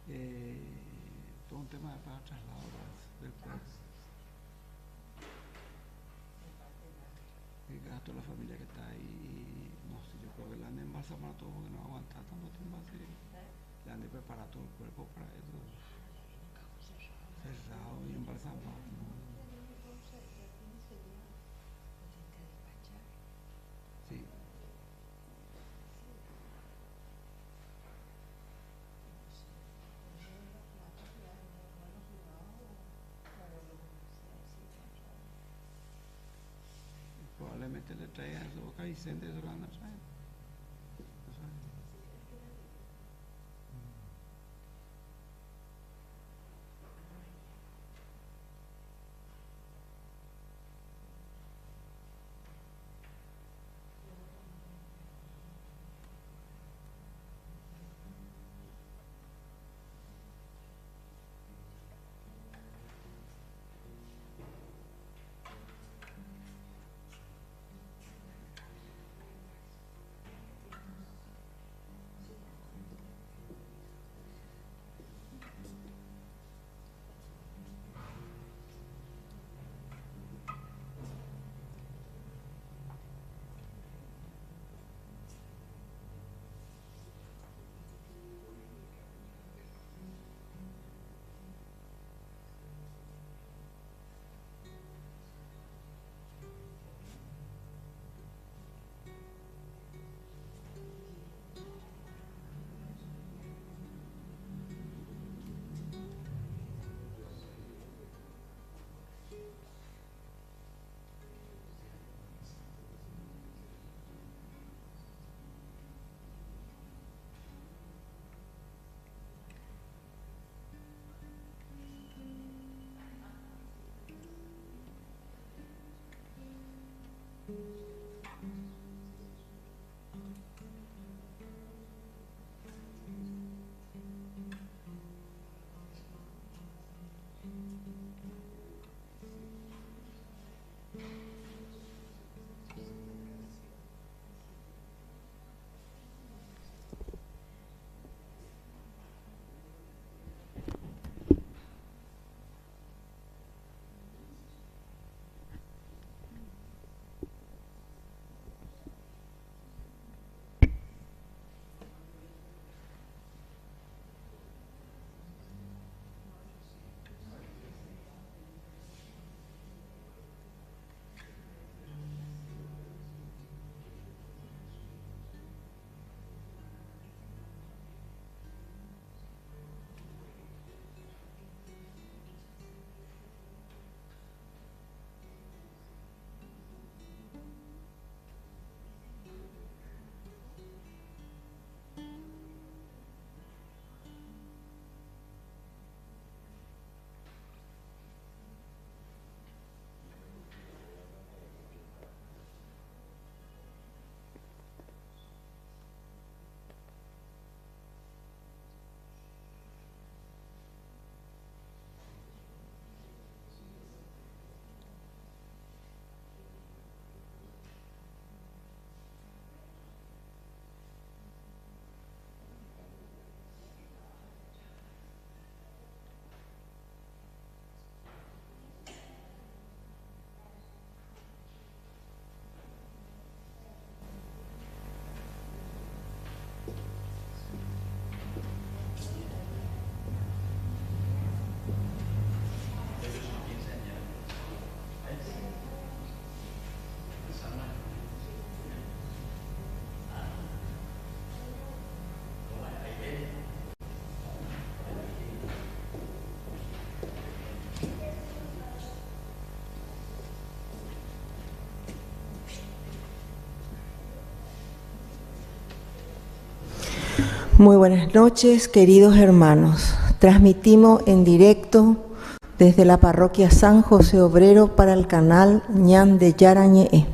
todo un tema para traslado del cuerpo. El gasto de la familia que está ahí, no sé, yo creo que le han de embalsamar todo porque no aguanta tanto tiempo así. Le han de preparar todo el cuerpo para eso. Cerrado y embalsamado. Sí. Probablemente le traigan su boca Vicente, eso lo van a traer. No sabe. Muy buenas noches, queridos hermanos. Transmitimos en directo desde la parroquia San José Obrero para el canal Ñan de Yarañé.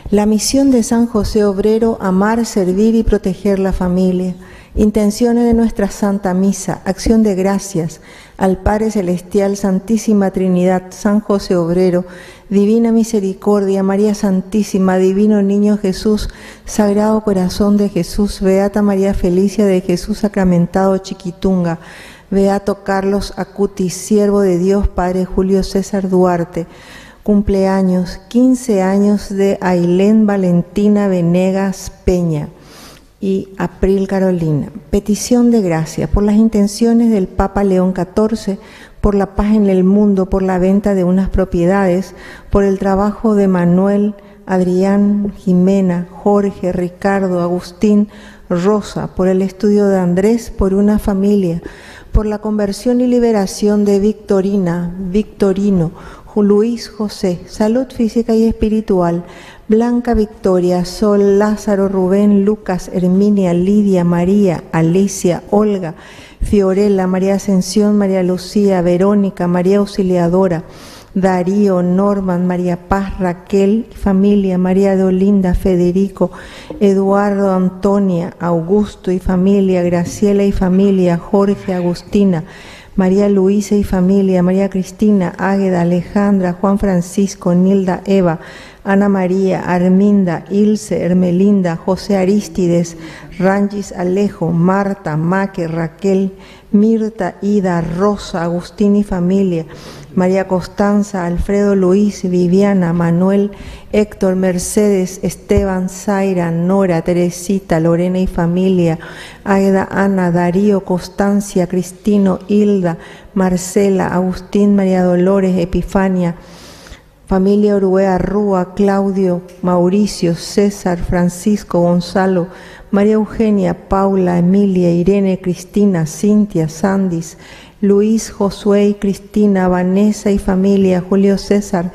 La misión de San José Obrero: amar, servir y proteger la familia, Intenciones de nuestra Santa Misa, acción de gracias al Padre Celestial, Santísima Trinidad, San José Obrero, Divina Misericordia, María Santísima, Divino Niño Jesús, Sagrado Corazón de Jesús, Beata María Felicia de Jesús Sacramentado Chiquitunga, Beato Carlos Acutis, siervo de Dios, Padre Julio César Duarte. Cumpleaños, 15 años de Ailén Valentina Venegas Peña y April Carolina. Petición de gracia por las intenciones del Papa León XIV, por la paz en el mundo, por la venta de unas propiedades, por el trabajo de Manuel, Adrián, Jimena, Jorge, Ricardo, Agustín, Rosa, por el estudio de Andrés, por una familia, por la conversión y liberación de Victorina, Victorino, Luis José, salud física y espiritual, Blanca Victoria, Sol, Lázaro, Rubén, Lucas, Herminia, Lidia, María, Alicia, Olga, Fiorella, María Ascensión, María Lucía, Verónica, María Auxiliadora, Darío, Norman, María Paz, Raquel, familia, María de Olinda, Federico, Eduardo, Antonia, Augusto y familia, Graciela y familia, Jorge, Agustina, María Luisa y familia, María Cristina, Águeda, Alejandra, Juan Francisco, Nilda, Eva, Ana María, Arminda, Ilse, Hermelinda, José Aristides, Rangis Alejo, Marta, Maque, Raquel, Mirta, Ida, Rosa, Agustín y familia, María Constanza, Alfredo Luis, Viviana, Manuel, Héctor, Mercedes, Esteban, Zaira, Nora, Teresita, Lorena y familia, Águeda, Ana, Darío, Constancia, Cristino, Hilda, Marcela, Agustín, María Dolores, Epifania, familia Oruea, Rúa, Claudio, Mauricio, César, Francisco, Gonzalo, María Eugenia, Paula, Emilia, Irene, Cristina, Cintia, Sandis, Luis, Josué y Cristina, Vanessa y familia, Julio César,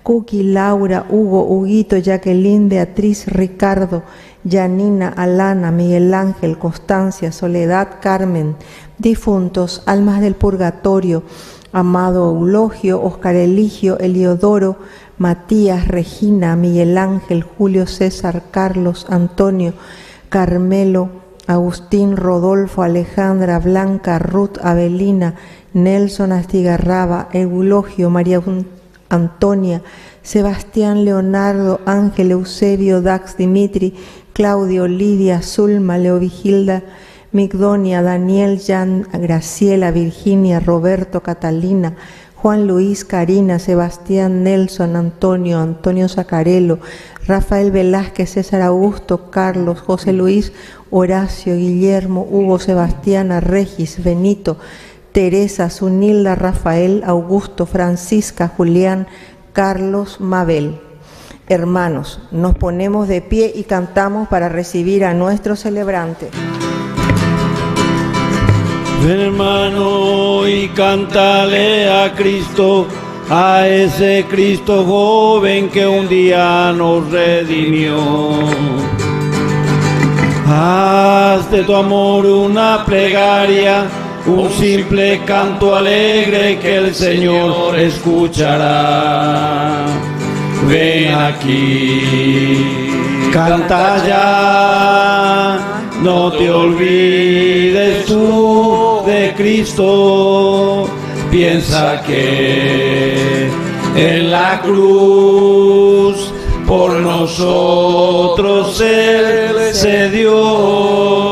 Cookie, Laura, Hugo, Huguito, Jacqueline, Beatriz, Ricardo, Janina, Alana, Miguel Ángel, Constancia, Soledad, Carmen, difuntos, almas del purgatorio, Amado Eulogio, Oscar Eligio, Eliodoro, Matías, Regina, Miguel Ángel, Julio César, Carlos, Antonio, Carmelo, Agustín, Rodolfo, Alejandra, Blanca, Ruth, Avelina, Nelson Astigarraba, Eulogio, María Antonia, Sebastián, Leonardo, Ángel, Eusebio, Dax, Dimitri, Claudio, Lidia, Zulma, Leovigilda, Migdonia, Daniel, Jan, Graciela, Virginia, Roberto, Catalina, Juan Luis, Karina, Sebastián, Nelson, Antonio, Antonio Zacarelo, Rafael Velázquez, César Augusto, Carlos, José Luis, Horacio, Guillermo, Hugo, Sebastiana, Regis, Benito, Teresa, Zunilda, Rafael, Augusto, Francisca, Julián, Carlos, Mabel. Hermanos, nos ponemos de pie y cantamos para recibir a nuestro celebrante. Ven, hermano, y cántale a Cristo, a ese Cristo joven que un día nos redimió. Haz de tu amor una plegaria, un simple canto alegre que el Señor escuchará. Ven aquí, canta ya, no te olvides tú de Cristo. Piensa que en la cruz por nosotros Él se dio.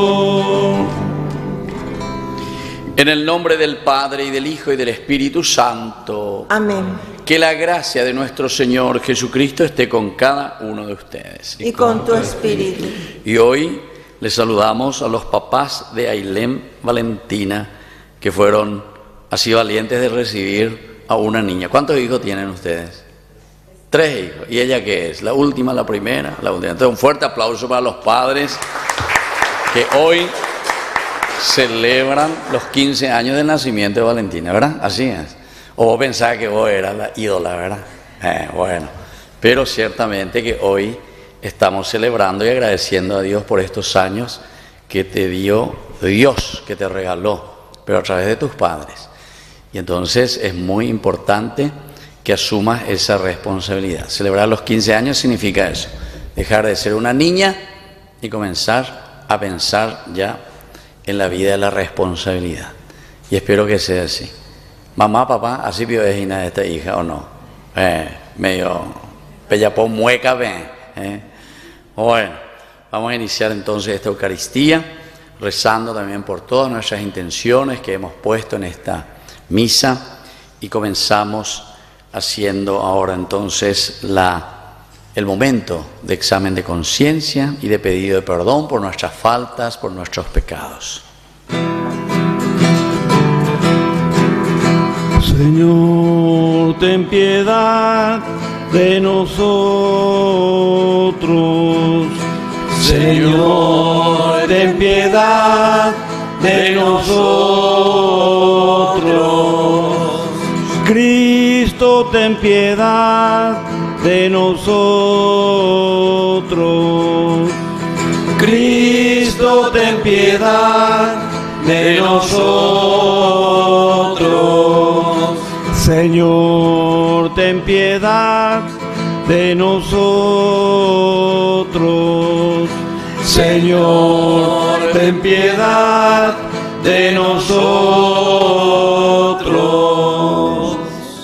En el nombre del Padre, y del Hijo, y del Espíritu Santo. Amén. Que la gracia de nuestro Señor Jesucristo esté con cada uno de ustedes. Y con tu espíritu. Y hoy les saludamos a los papás de Ailén Valentina, que fueron así valientes de recibir a una niña. ¿Cuántos hijos tienen ustedes? 3 hijos. ¿Y ella qué es? ¿La última, la primera? La última. Entonces, un fuerte aplauso para los padres que hoy celebran los 15 años del nacimiento de Valentina, ¿verdad? Así es. O vos pensabas que vos eras la ídola, ¿verdad? Bueno, pero ciertamente que hoy estamos celebrando y agradeciendo a Dios por estos años que te dio Dios, que te regaló, pero a través de tus padres. Y entonces es muy importante que asumas esa responsabilidad. Celebrar los 15 años significa eso, dejar de ser una niña y comenzar a pensar ya en la vida de la responsabilidad. Y espero que sea así. Mamá, papá, así vio de esta hija o no. Medio pellapón mueca, Bueno, vamos a iniciar entonces esta Eucaristía, rezando también por todas nuestras intenciones que hemos puesto en esta misa, y comenzamos haciendo ahora entonces el momento de examen de conciencia y de pedido de perdón por nuestras faltas, por nuestros pecados. Señor, ten piedad de nosotros. Señor, ten piedad de nosotros. Cristo, ten piedad de nosotros. Cristo, ten piedad de nosotros. Señor, ten piedad de nosotros. Señor, ten piedad de nosotros.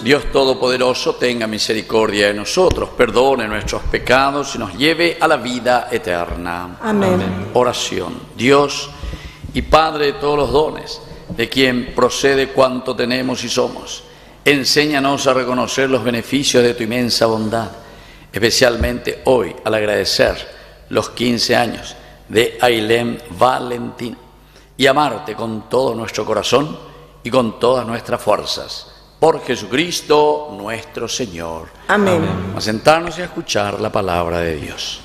Dios Todopoderoso tenga misericordia de nosotros, perdone nuestros pecados y nos lleve a la vida eterna. Amén. Oración. Dios y Padre de todos los dones, de quien procede cuanto tenemos y somos, enséñanos a reconocer los beneficios de tu inmensa bondad, especialmente hoy al agradecer los 15 años de Ailén Valentín, y amarte con todo nuestro corazón y con todas nuestras fuerzas. Por Jesucristo nuestro Señor. Amén. Vamos a sentarnos y a escuchar la palabra de Dios.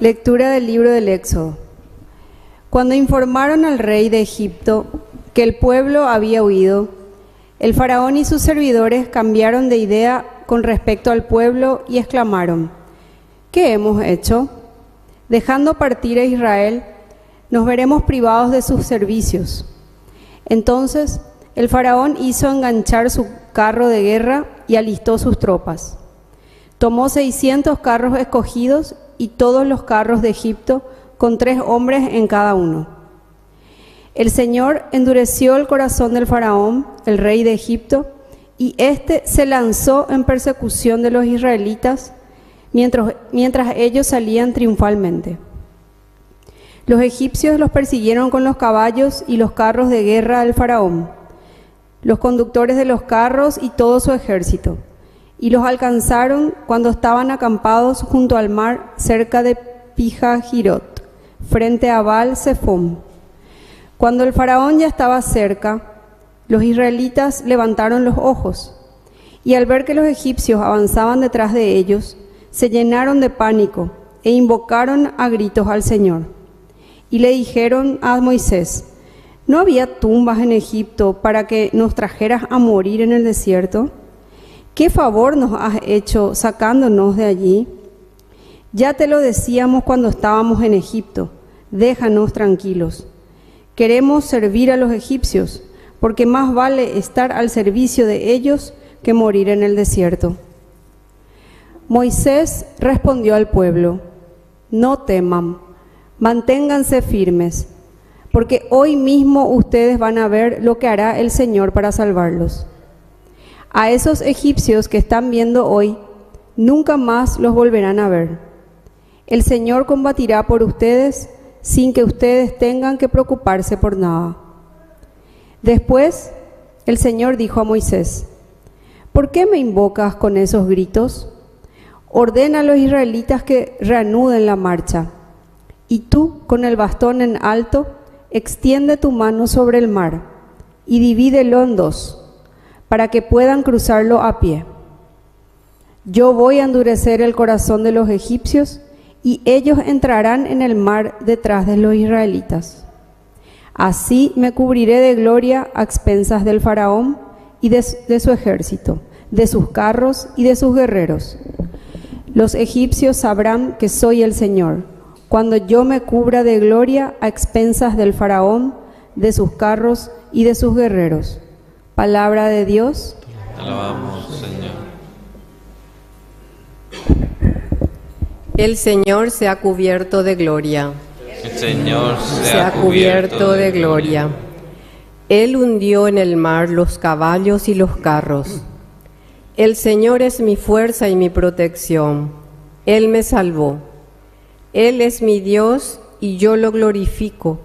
Lectura del libro del Éxodo. Cuando informaron al rey de Egipto que el pueblo había huido, el faraón y sus servidores cambiaron de idea con respecto al pueblo y exclamaron: ¿qué hemos hecho? Dejando partir a Israel, nos veremos privados de sus servicios. Entonces el faraón hizo enganchar su carro de guerra y alistó sus tropas. Tomó 600 carros escogidos y todos los carros de Egipto, con 3 hombres en cada uno. El Señor endureció el corazón del faraón, el rey de Egipto, y éste se lanzó en persecución de los israelitas mientras ellos salían triunfalmente. Los egipcios los persiguieron con los caballos y los carros de guerra del faraón, los conductores de los carros y todo su ejército, y los alcanzaron cuando estaban acampados junto al mar cerca de Pijahirot, frente a Baal-Zephón. Cuando el faraón ya estaba cerca, los israelitas levantaron los ojos, y al ver que los egipcios avanzaban detrás de ellos, se llenaron de pánico e invocaron a gritos al Señor. Y le dijeron a Moisés: ¿no había tumbas en Egipto para que nos trajeras a morir en el desierto? ¿Qué favor nos has hecho sacándonos de allí? Ya te lo decíamos cuando estábamos en Egipto: déjanos tranquilos. Queremos servir a los egipcios, porque más vale estar al servicio de ellos que morir en el desierto. Moisés respondió al pueblo: no teman, manténganse firmes, porque hoy mismo ustedes van a ver lo que hará el Señor para salvarlos. A esos egipcios que están viendo hoy, nunca más los volverán a ver. El Señor combatirá por ustedes sin que ustedes tengan que preocuparse por nada. Después, el Señor dijo a Moisés: ¿por qué me invocas con esos gritos? Ordena a los israelitas que reanuden la marcha. Y tú, con el bastón en alto, extiende tu mano sobre el mar y divídelo en 2, para que puedan cruzarlo a pie. Yo voy a endurecer el corazón de los egipcios y ellos entrarán en el mar detrás de los israelitas. Así me cubriré de gloria a expensas del faraón y de su ejército, de sus carros y de sus guerreros. Los egipcios sabrán que soy el Señor, cuando yo me cubra de gloria a expensas del faraón, de sus carros y de sus guerreros. Palabra de Dios. Te alabamos, Señor. El Señor se ha cubierto de gloria. El Señor Se ha cubierto de gloria. Él hundió en el mar los caballos y los carros. El Señor es mi fuerza y mi protección. Él me salvó. Él es mi Dios y yo lo glorifico.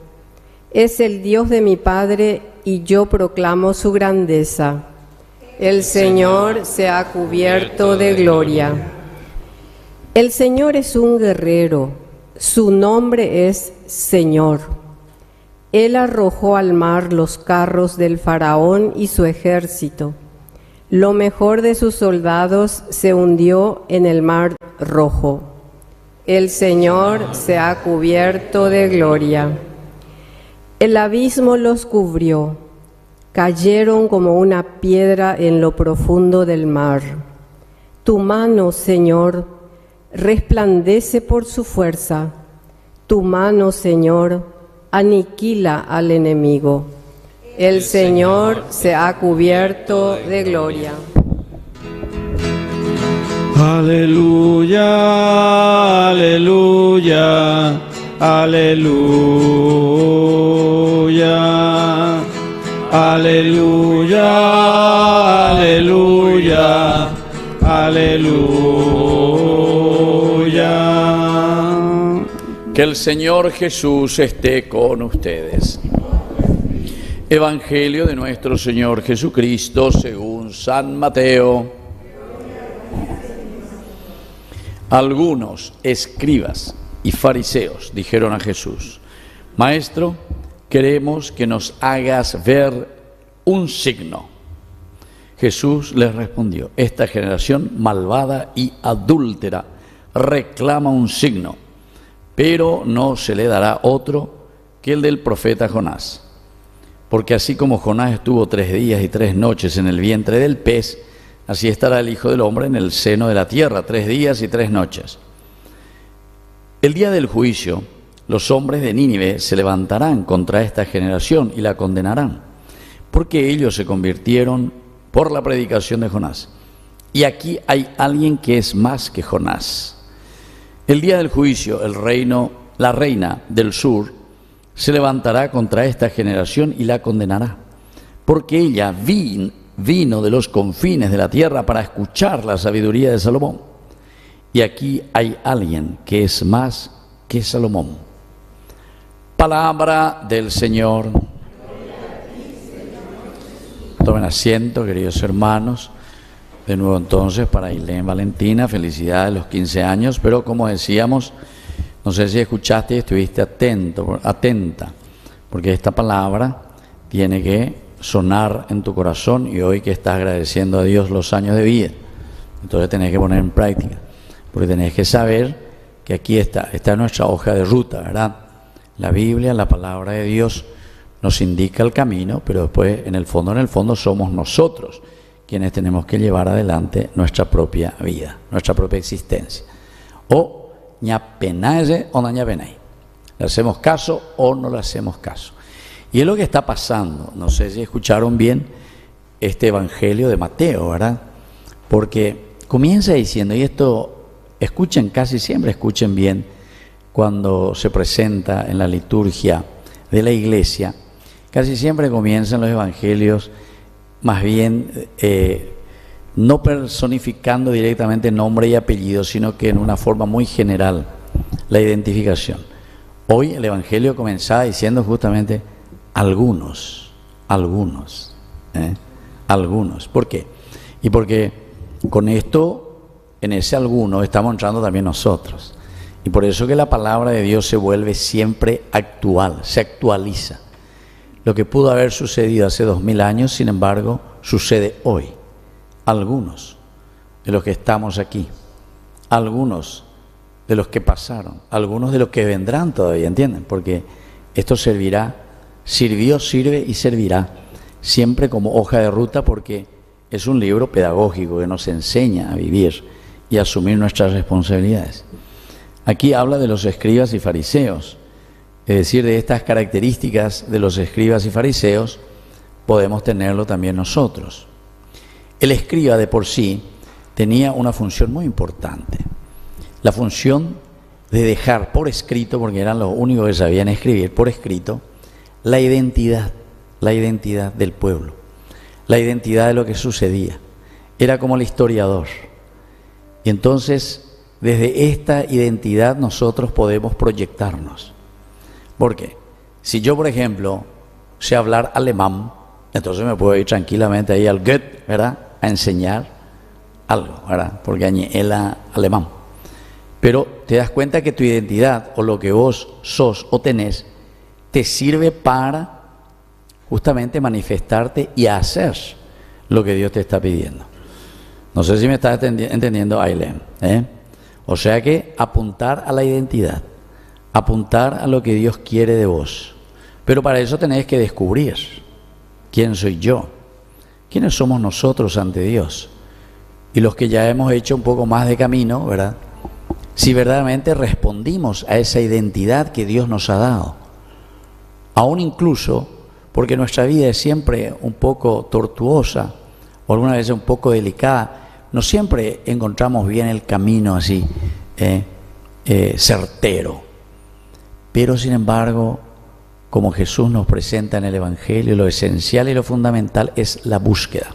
Es el Dios de mi Padre y yo proclamo su grandeza. El Señor se ha cubierto de gloria. El Señor es un guerrero, su nombre es Señor. Él arrojó al mar los carros del faraón y su ejército. Lo mejor de sus soldados se hundió en el mar rojo. El Señor se ha cubierto de gloria. El abismo los cubrió. Cayeron como una piedra en lo profundo del mar. Tu mano, Señor, resplandece por su fuerza. Tu mano, Señor, aniquila al enemigo. El Señor se ha cubierto de gloria. Aleluya, aleluya, aleluya, aleluya, aleluya, aleluya. Que el Señor Jesús esté con ustedes. Evangelio de nuestro Señor Jesucristo según San Mateo. Algunos escribas y fariseos dijeron a Jesús: Maestro, queremos que nos hagas ver un signo. Jesús les respondió: esta generación malvada y adúltera reclama un signo, pero no se le dará otro que el del profeta Jonás. Porque así como Jonás estuvo 3 días y 3 noches en el vientre del pez, así estará el Hijo del Hombre en el seno de la tierra 3 días y 3 noches. El día del juicio, los hombres de Nínive se levantarán contra esta generación y la condenarán, porque ellos se convirtieron por la predicación de Jonás. Y aquí hay alguien que es más que Jonás. El día del juicio, la reina del sur se levantará contra esta generación y la condenará, porque ella vino de los confines de la tierra para escuchar la sabiduría de Salomón. Y aquí hay alguien que es más que Salomón. Palabra del Señor. Tomen asiento, queridos hermanos. De nuevo entonces para Ailén Valentina, felicidades los 15 años, pero como decíamos, no sé si escuchaste y estuviste atenta, porque esta palabra tiene que sonar en tu corazón, y hoy que estás agradeciendo a Dios los años de vida, entonces tenés que poner en práctica, porque tenés que saber que aquí está nuestra hoja de ruta, ¿verdad? La Biblia, la palabra de Dios nos indica el camino, pero después en el fondo somos nosotros quienes tenemos que llevar adelante nuestra propia vida, nuestra propia existencia. O ñapenaye o ñapenay. ¿Le hacemos caso o no le hacemos caso? Y es lo que está pasando. No sé si escucharon bien este Evangelio de Mateo, ¿verdad? Porque comienza diciendo, y esto casi siempre escuchen bien cuando se presenta en la liturgia de la iglesia, casi siempre comienzan los evangelios más bien no personificando directamente nombre y apellido, sino que en una forma muy general la identificación. Hoy el Evangelio comenzaba diciendo justamente algunos. ¿Por qué? Y porque con esto, en ese alguno, estamos entrando también nosotros. Y por eso que la palabra de Dios se vuelve siempre actual, se actualiza. Lo que pudo haber sucedido hace 2000 años, sin embargo, sucede hoy. Algunos de los que estamos aquí, algunos de los que pasaron, algunos de los que vendrán todavía, ¿entienden? Porque esto sirvió, sirve y servirá siempre como hoja de ruta, porque es un libro pedagógico que nos enseña a vivir y a asumir nuestras responsabilidades. Aquí habla de los escribas y fariseos, es decir, de estas características de los escribas y fariseos podemos tenerlo también nosotros. El escriba de por sí tenía una función muy importante, la función de dejar por escrito, porque eran los únicos que sabían escribir por escrito, la identidad del pueblo, la identidad de lo que sucedía. Era como el historiador. Y entonces, desde esta identidad nosotros podemos proyectarnos. ¿Por qué? Si yo, por ejemplo, sé hablar alemán, entonces me puedo ir tranquilamente ahí al Goethe, ¿verdad?, a enseñar algo, ¿verdad?, porque era alemán. Pero te das cuenta que tu identidad o lo que vos sos o tenés te sirve para justamente manifestarte y hacer lo que Dios te está pidiendo. No sé si me estás entendiendo, Ailén, O sea que apuntar a la identidad, apuntar a lo que Dios quiere de vos. Pero para eso tenés que descubrir quién soy yo, quiénes somos nosotros ante Dios. Y los que ya hemos hecho un poco más de camino, ¿verdad?, si verdaderamente respondimos a esa identidad que Dios nos ha dado. Aún incluso porque nuestra vida es siempre un poco tortuosa o alguna vez un poco delicada, no siempre encontramos bien el camino así, certero. Pero sin embargo, como Jesús nos presenta en el Evangelio, lo esencial y lo fundamental es la búsqueda.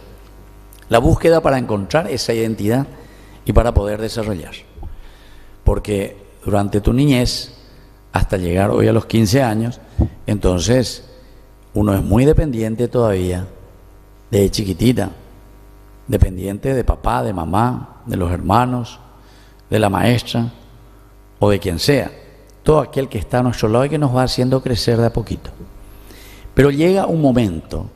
La búsqueda para encontrar esa identidad y para poder desarrollar. Porque durante tu niñez, hasta llegar hoy a los 15 años, entonces uno es muy dependiente todavía, de chiquitita, dependiente de papá, de mamá, de los hermanos, de la maestra o de quien sea, todo aquel que está a nuestro lado y que nos va haciendo crecer de a poquito. Pero llega un momento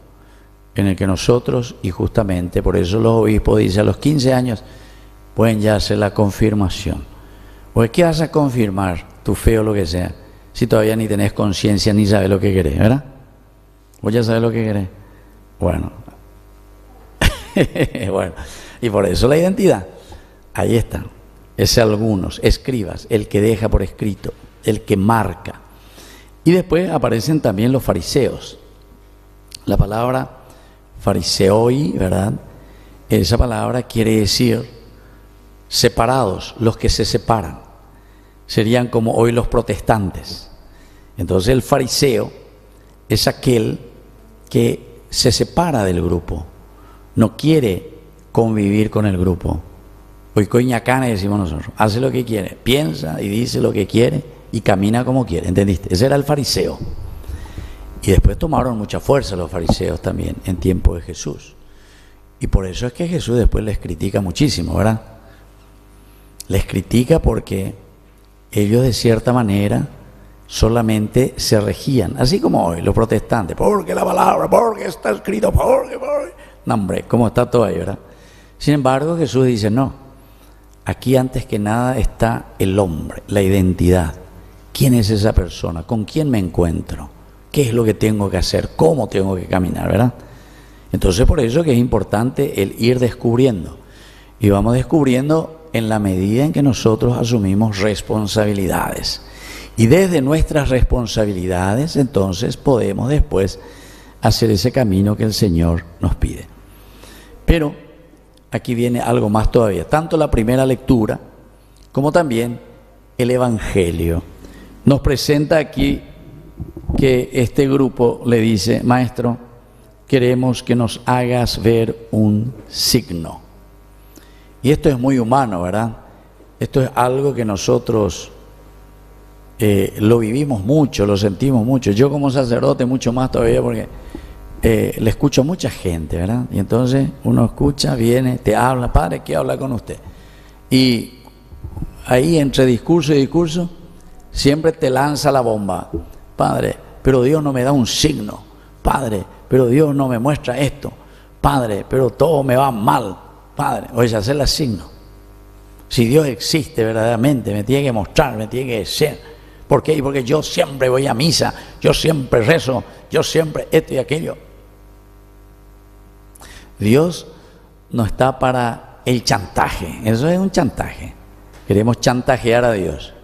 en el que nosotros, y justamente por eso los obispos dicen a los 15 años pueden ya hacer la confirmación. Porque ¿qué vas a confirmar tu fe o lo que sea si todavía ni tenés conciencia ni sabes lo que querés, ¿verdad? ¿Vos ya sabés lo que querés? Bueno. Bueno, y por eso la identidad. Ahí está. Ese algunos, escribas, el que deja por escrito, el que marca. Y después aparecen también los fariseos. La palabra fariseoi, ¿verdad? Esa palabra quiere decir separados, los que se separan. Serían como hoy los protestantes. Entonces el fariseo es aquel que se separa del grupo, no quiere convivir con el grupo. Hoy coñacana decimos nosotros, hace lo que quiere, piensa y dice lo que quiere y camina como quiere, ¿entendiste? Ese era el fariseo. Y después tomaron mucha fuerza los fariseos también en tiempo de Jesús. Y por eso es que Jesús después les critica muchísimo, ¿verdad? Les critica porque ellos de cierta manera solamente se regían, así como hoy los protestantes, porque la palabra, porque está escrito, porque. No, hombre, ¿cómo está todo ahí, verdad? Sin embargo, Jesús dice, no, aquí antes que nada está el hombre, la identidad. ¿Quién es esa persona? ¿Con quién me encuentro? ¿Qué es lo que tengo que hacer? ¿Cómo tengo que caminar, verdad? Entonces, por eso que es importante el ir descubriendo. Y vamos descubriendo en la medida en que nosotros asumimos responsabilidades. Y desde nuestras responsabilidades, entonces, podemos después hacer ese camino que el Señor nos pide. Pero aquí viene algo más todavía. Tanto la primera lectura como también el Evangelio nos presenta aquí que este grupo le dice, maestro, queremos que nos hagas ver un signo. Y esto es muy humano, ¿verdad? Esto es algo que nosotros lo vivimos mucho, lo sentimos mucho. Yo como sacerdote mucho más todavía porque le escucho a mucha gente, ¿verdad? Y entonces uno escucha, viene, te habla, padre, quiero hablar con usted. Y ahí entre discurso y discurso siempre te lanza la bomba. Padre, pero Dios no me da un signo. Padre, pero Dios no me muestra esto. Padre, pero todo me va mal. Padre, oye, hacer el signo. Si Dios existe verdaderamente, me tiene que mostrar, me tiene que decir. ¿Por qué? Porque yo siempre voy a misa, yo siempre rezo, yo siempre esto y aquello. Dios no está para el chantaje, eso es un chantaje. Queremos chantajear a Dios.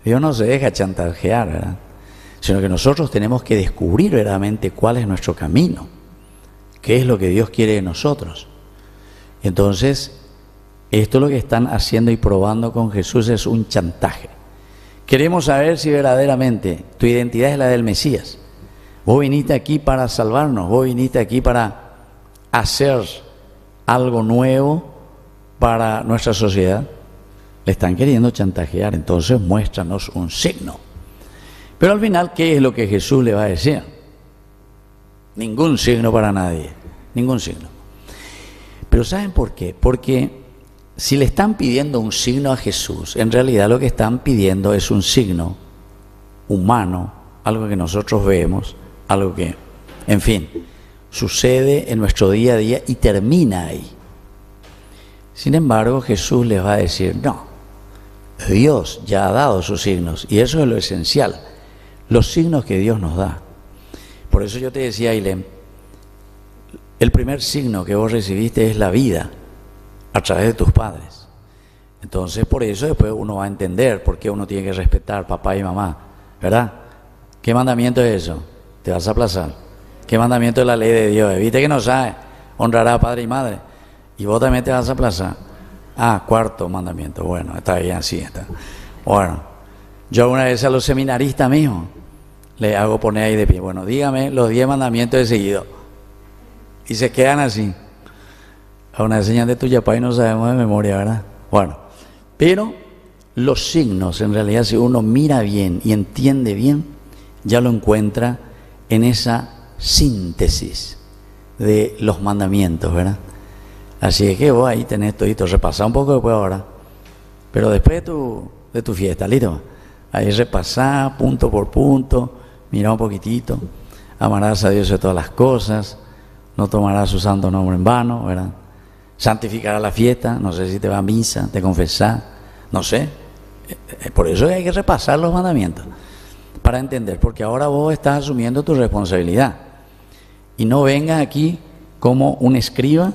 Dios no se deja chantajear, ¿verdad? Sino que nosotros tenemos que descubrir verdaderamente cuál es nuestro camino, qué es lo que Dios quiere de nosotros. Entonces, esto lo que están haciendo y probando con Jesús es un chantaje. Queremos saber si verdaderamente tu identidad es la del Mesías. Vos viniste aquí para salvarnos, vos viniste aquí para hacer algo nuevo para nuestra sociedad. Le están queriendo chantajear, entonces muéstranos un signo. Pero al final, ¿qué es lo que Jesús le va a decir? Ningún signo para nadie, ningún signo. Pero ¿saben por qué? Porque si le están pidiendo un signo a Jesús, en realidad lo que están pidiendo es un signo humano, algo que nosotros vemos, algo que, en fin, sucede en nuestro día a día y termina ahí. Sin embargo, Jesús les va a decir, no, Dios ya ha dado sus signos, y eso es lo esencial, los signos que Dios nos da. Por eso yo te decía, Ailem, el primer signo que vos recibiste es la vida a través de tus padres. Entonces, por eso después uno va a entender por qué uno tiene que respetar papá y mamá, ¿verdad? ¿Qué mandamiento es eso? Te vas a aplazar. ¿Qué mandamiento es la ley de Dios? Viste que no sabe, honrará a padre y madre. Y vos también te vas a aplazar. Ah, cuarto mandamiento. Bueno, está bien, así está. Bueno, yo una vez a los seminaristas mismos le hago poner ahí de pie. Bueno, dígame los 10 mandamientos de seguido. Y se quedan así. A una señal de tuya, y no sabemos de memoria, ¿verdad? Bueno, pero los signos, en realidad, si uno mira bien y entiende bien, ya lo encuentra en esa síntesis de los mandamientos, ¿verdad? Así es que vos ahí tenés todito, repasá un poco después ahora, pero después de tu fiesta, ¿listo? Ahí repasá punto por punto, mirá un poquitito, amarás a Dios de todas las cosas, no tomarás su santo nombre en vano, ¿verdad? Santificarás la fiesta, no sé si te va a misa, te confesás, no sé. Por eso hay que repasar los mandamientos, para entender, porque ahora vos estás asumiendo tu responsabilidad. Y no vengas aquí como un escriba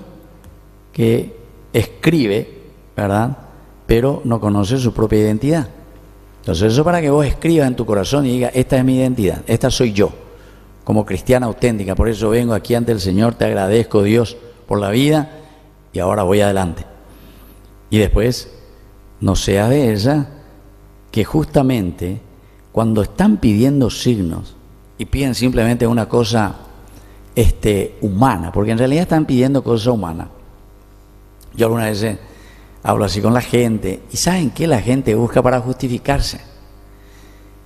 que escribe, ¿verdad? Pero no conoce su propia identidad. Entonces eso para que vos escribas en tu corazón y digas, esta es mi identidad, esta soy yo, como cristiana auténtica. Por eso vengo aquí ante el Señor, te agradezco, Dios, por la vida, y ahora voy adelante. Y después, no sea de ella que justamente cuando están pidiendo signos y piden simplemente una cosa humana, porque en realidad están pidiendo cosas humanas. Yo algunas veces hablo así con la gente y ¿saben qué? La gente busca para justificarse.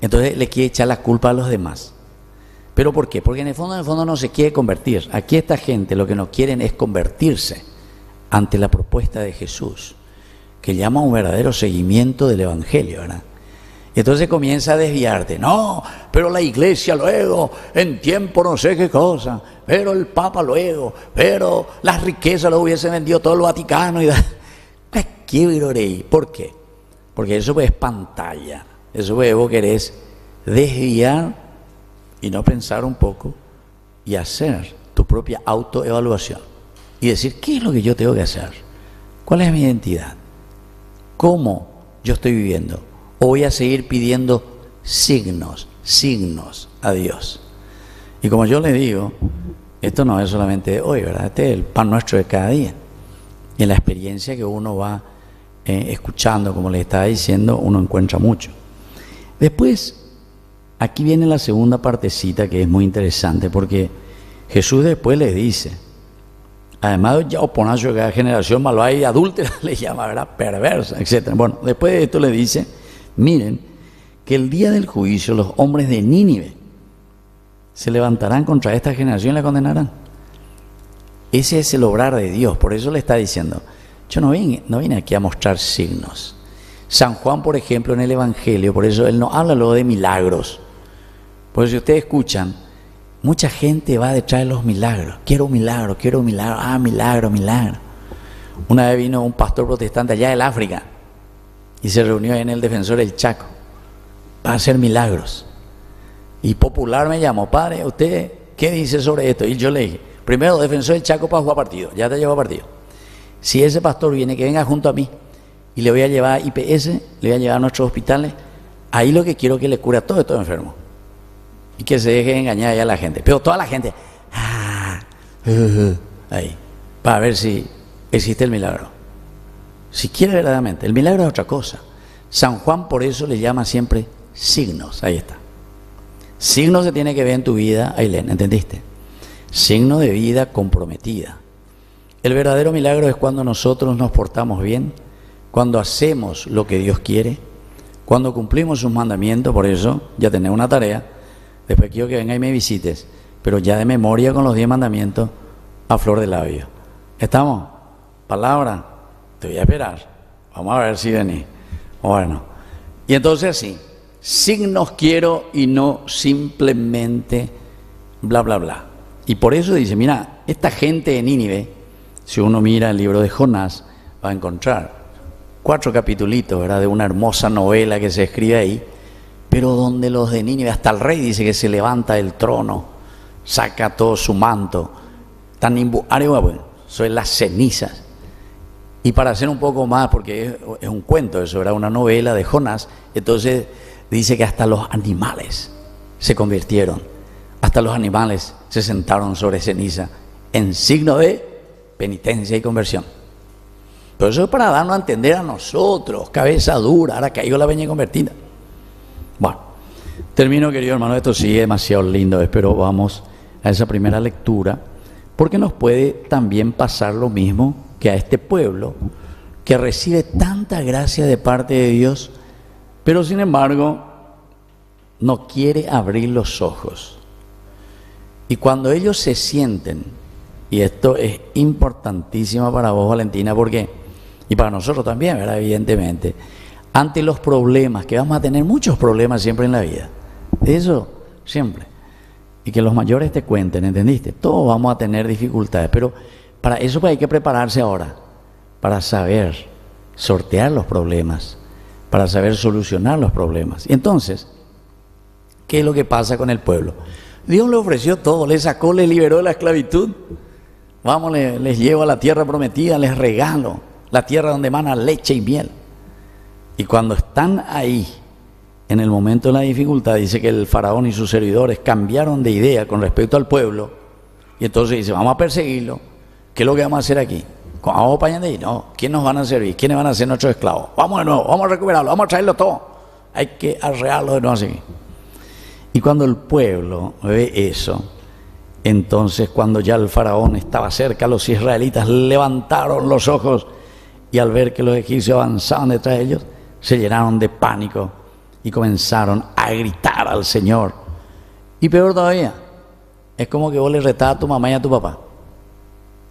Entonces le quiere echar la culpa a los demás. ¿Pero por qué? Porque en el fondo no se quiere convertir. Aquí esta gente lo que no quieren es convertirse ante la propuesta de Jesús, que llama a un verdadero seguimiento del Evangelio, ¿verdad? Y entonces comienza a desviarte. No, pero la iglesia luego, en tiempo no sé qué cosa, pero el Papa luego, pero las riquezas lo hubiese vendido todo el Vaticano. ¿Por qué? Porque eso es pantalla. Eso es vos querés desviar y no pensar un poco y hacer tu propia autoevaluación. Y decir, ¿qué es lo que yo tengo que hacer? ¿Cuál es mi identidad? ¿Cómo yo estoy viviendo? ¿O voy a seguir pidiendo signos a Dios? Y como yo le digo, esto no es solamente de hoy, ¿verdad? Este es el pan nuestro de cada día. Y en la experiencia que uno va escuchando, como les estaba diciendo, uno encuentra mucho. Después, aquí viene la segunda partecita que es muy interesante, porque Jesús después les dice, además ya oponazo de cada generación malvada y adúltera, le llama, ¿verdad? Perversa, etc. Bueno, después de esto le dice, miren, que el día del juicio los hombres de Nínive se levantarán contra esta generación y la condenarán. Ese es el obrar de Dios, por eso le está diciendo, yo no vine aquí a mostrar signos. San Juan, por ejemplo, en el Evangelio, por eso él no habla luego de milagros. Por eso si ustedes escuchan, mucha gente va detrás de los milagros. Quiero un milagro, ah, milagro. Una vez vino un pastor protestante allá del África y se reunió en el Defensor del Chaco para hacer milagros. Y Popular me llamó, padre, ¿usted qué dice sobre esto? Y yo le dije, primero, Defensor del Chaco para jugar partido, ya te llevo a partido. Si ese pastor viene, que venga junto a mí y le voy a llevar a IPS, le voy a llevar a nuestros hospitales ahí lo que quiero es que le cure a todos estos enfermos. Y que se deje engañar ya a la gente. Pero toda la gente, ahí, para ver si existe el milagro. Si quiere verdaderamente, el milagro es otra cosa. San Juan por eso le llama siempre signos, ahí está. Signos se tiene que ver en tu vida, Ailén, ¿entendiste? Signo de vida comprometida. El verdadero milagro es cuando nosotros nos portamos bien, cuando hacemos lo que Dios quiere, cuando cumplimos sus mandamientos. Por eso ya tenés una tarea. Después quiero que venga y me visites, pero ya de memoria con los 10 mandamientos a flor de labio. ¿Estamos? Palabra, te voy a esperar. Vamos a ver si venís. Bueno, y entonces sí, signos quiero y no simplemente bla, bla, bla. Y por eso dice, mira, esta gente de Nínive, si uno mira el libro de Jonás, va a encontrar 4 capitulitos, ¿verdad?, de una hermosa novela que se escribe ahí, pero donde los de Nínive, hasta el rey dice que se levanta del trono, saca todo su manto, tan son las cenizas. Y para hacer un poco más, porque es un cuento eso, era una novela de Jonás, entonces dice que hasta los animales se convirtieron, hasta los animales se sentaron sobre ceniza en signo de penitencia y conversión. Pero eso es para darnos a entender a nosotros, cabeza dura, ahora caigo la peña convertida. Bueno, termino, querido hermano, esto sí es demasiado lindo, pero vamos a esa primera lectura, porque nos puede también pasar lo mismo que a este pueblo, que recibe tanta gracia de parte de Dios, pero sin embargo no quiere abrir los ojos. Y cuando ellos se sienten, y esto es importantísimo para vos, Valentina, porque, y para nosotros también, ¿verdad?, evidentemente, ante los problemas, que vamos a tener muchos problemas siempre en la vida, eso siempre, y que los mayores te cuenten, ¿entendiste? Todos vamos a tener dificultades, pero para eso pues hay que prepararse ahora, para saber sortear los problemas, para saber solucionar los problemas. Y entonces, ¿qué es lo que pasa con el pueblo? Dios le ofreció todo, le sacó, le liberó de la esclavitud. Vamos, les llevo a la tierra prometida, les regalo la tierra donde emana leche y miel. Y cuando están ahí, en el momento de la dificultad, dice que el faraón y sus servidores cambiaron de idea con respecto al pueblo, y entonces dice, vamos a perseguirlo. ¿Qué es lo que vamos a hacer aquí? ¿Vamos para allá? No, ¿quién nos van a servir? ¿Quiénes van a ser nuestros esclavos? Vamos de nuevo, vamos a recuperarlo, vamos a traerlo todo. Hay que arrearlo de nuevo así. Y cuando el pueblo ve eso, entonces cuando ya el faraón estaba cerca, los israelitas levantaron los ojos y al ver que los egipcios avanzaban detrás de ellos, se llenaron de pánico y comenzaron a gritar al Señor. Y peor todavía, es como que vos le retás a tu mamá y a tu papá.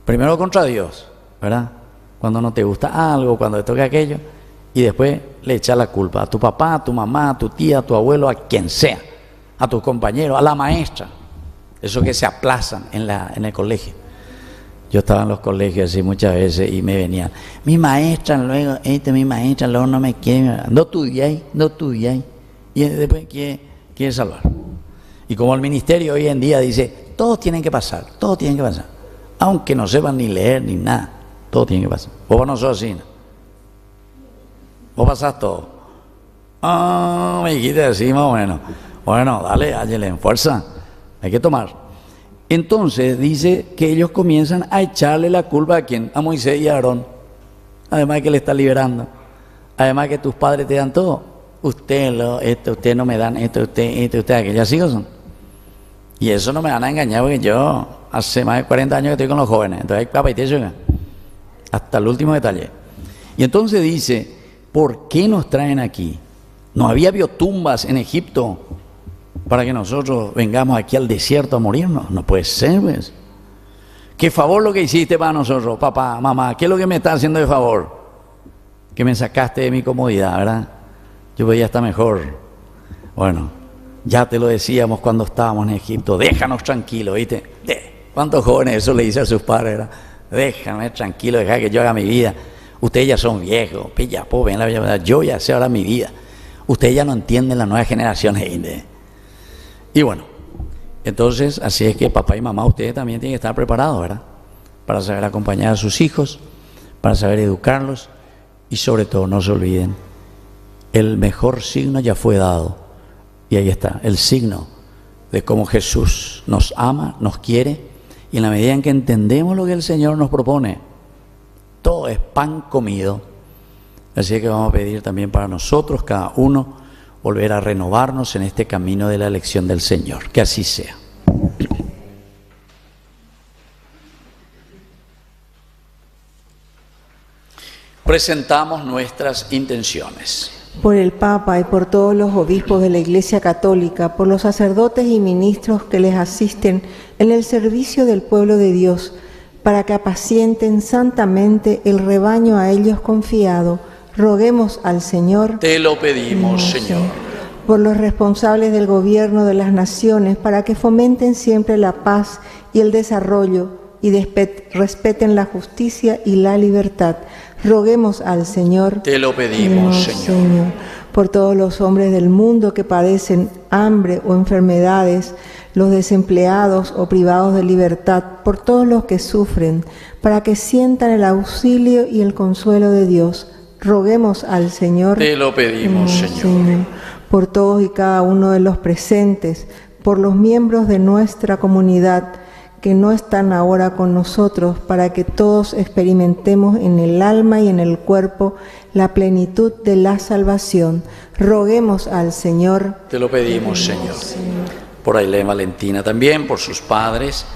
Primero contra Dios, ¿verdad? Cuando no te gusta algo, cuando te toca aquello, y después le echas la culpa a tu papá, a tu mamá, a tu tía, a tu abuelo, a quien sea, a tus compañeros, a la maestra. Eso que se aplazan en el colegio. Yo estaba en los colegios así muchas veces y me venían, mi maestra luego no me quiere, no estudiáis. Y después quiere salvar. Y como el ministerio hoy en día dice, todos tienen que pasar. Aunque no sepan ni leer ni nada, todo tiene que pasar. Vos no sos así, ¿no? Vos pasás todo. Me dijiste así más o menos. Bueno, dale, áyele en fuerza. Hay que tomar. Entonces dice que ellos comienzan a echarle la culpa a ¿quién? A Moisés y a Aarón. Además de que le está liberando. Además de que tus padres te dan todo. Usted no me dan esto, usted, aquello. Así son. Y eso no me van a engañar porque yo hace más de 40 años que estoy con los jóvenes. Entonces hay papá y te hasta el último detalle. Y entonces dice, ¿por qué nos traen aquí? ¿No había biotumbas en Egipto para que nosotros vengamos aquí al desierto a morirnos? No puede ser, pues. ¿Qué favor lo que hiciste para nosotros, papá, mamá? ¿Qué es lo que me está haciendo de favor? Que me sacaste de mi comodidad, ¿verdad? Yo veía hasta mejor. Bueno, ya te lo decíamos cuando estábamos en Egipto, déjanos tranquilos, ¿viste? ¿Cuántos jóvenes eso le dice a sus padres, verdad? Déjame tranquilo, deja que yo haga mi vida. Ustedes ya son viejos, pilla, pues ven la verdad, yo ya sé ahora mi vida. Ustedes ya no entienden las nuevas generaciones, ¿viste? Y bueno, entonces así es que papá y mamá, ustedes también tienen que estar preparados, ¿verdad? Para saber acompañar a sus hijos, para saber educarlos y sobre todo no se olviden el mejor signo ya fue dado. Y ahí está, el signo de cómo Jesús nos ama, nos quiere, y en la medida en que entendemos lo que el Señor nos propone, todo es pan comido. Así que vamos a pedir también para nosotros, cada uno, volver a renovarnos en este camino de la elección del Señor. Que así sea. Presentamos nuestras intenciones. Por el Papa y por todos los obispos de la Iglesia Católica, por los sacerdotes y ministros que les asisten en el servicio del pueblo de Dios, para que apacienten santamente el rebaño a ellos confiado, roguemos al Señor. Te lo pedimos, Señor. Por los responsables del gobierno de las naciones, para que fomenten siempre la paz y el desarrollo y respeten la justicia y la libertad. Roguemos al Señor. Te lo pedimos, Señor. Por todos los hombres del mundo que padecen hambre o enfermedades, los desempleados o privados de libertad, por todos los que sufren, para que sientan el auxilio y el consuelo de Dios. Roguemos al Señor. Te lo pedimos, Señor. Por todos y cada uno de los presentes, por los miembros de nuestra comunidad que no están ahora con nosotros, para que todos experimentemos en el alma y en el cuerpo la plenitud de la salvación. Roguemos al Señor. Te lo pedimos, Señor. Por Ailén Valentina también, por sus padres,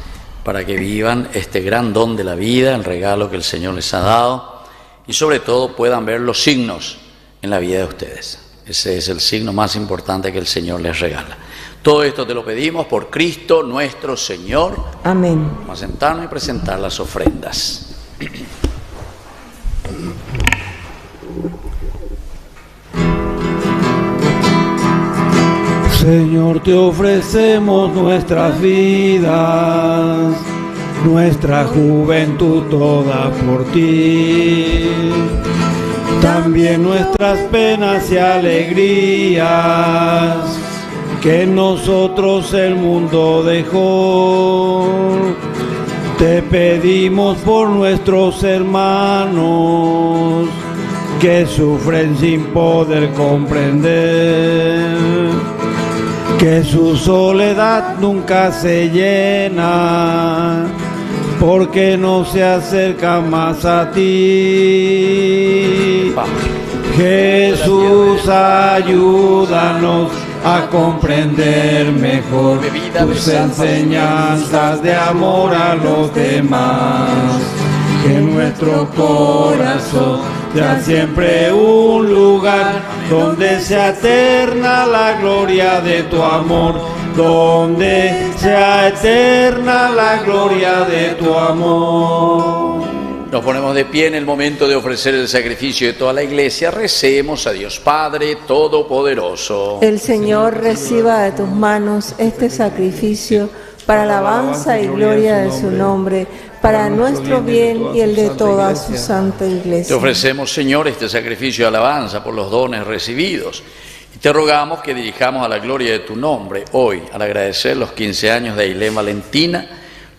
para que vivan este gran don de la vida, el regalo que el Señor les ha dado, y sobre todo puedan ver los signos en la vida de ustedes. Ese es el signo más importante que el Señor les regala. Todo esto te lo pedimos por Cristo nuestro Señor. Amén. Vamos a sentarnos y presentar las ofrendas. Señor, te ofrecemos nuestras vidas, nuestra juventud toda por ti, también nuestras penas y alegrías, que en nosotros el mundo dejó. Te pedimos por nuestros hermanos que sufren sin poder comprender, que su soledad nunca se llena, porque no se acerca más a ti. Jesús, ayúdanos a comprender mejor tus enseñanzas de amor a los demás. Que nuestro corazón sea siempre un lugar donde sea eterna la gloria de tu amor, donde sea eterna la gloria de tu amor. Nos ponemos de pie en el momento de ofrecer el sacrificio de toda la Iglesia. Recemos a Dios Padre Todopoderoso. El Señor reciba de tus manos este sacrificio para alabanza y gloria de su nombre, para nuestro bien y el de toda su santa Iglesia. Te ofrecemos, Señor, este sacrificio de alabanza por los dones recibidos. Y te rogamos que dirijamos a la gloria de tu nombre hoy, al agradecer los 15 años de Ailén Valentina,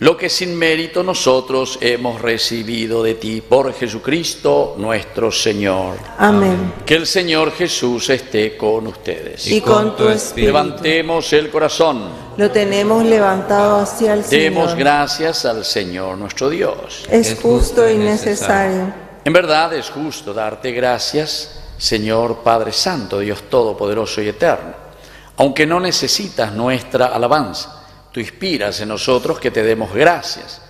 lo que sin mérito nosotros hemos recibido de ti, por Jesucristo nuestro Señor. Amén. Que el Señor Jesús esté con ustedes. Y con tu espíritu. Levantemos el corazón. Lo tenemos levantado hacia el Señor. Demos gracias al Señor nuestro Dios. Es justo y necesario. En verdad es justo darte gracias, Señor Padre Santo, Dios Todopoderoso y Eterno. Aunque no necesitas nuestra alabanza, tú inspiras en nosotros que te demos gracias,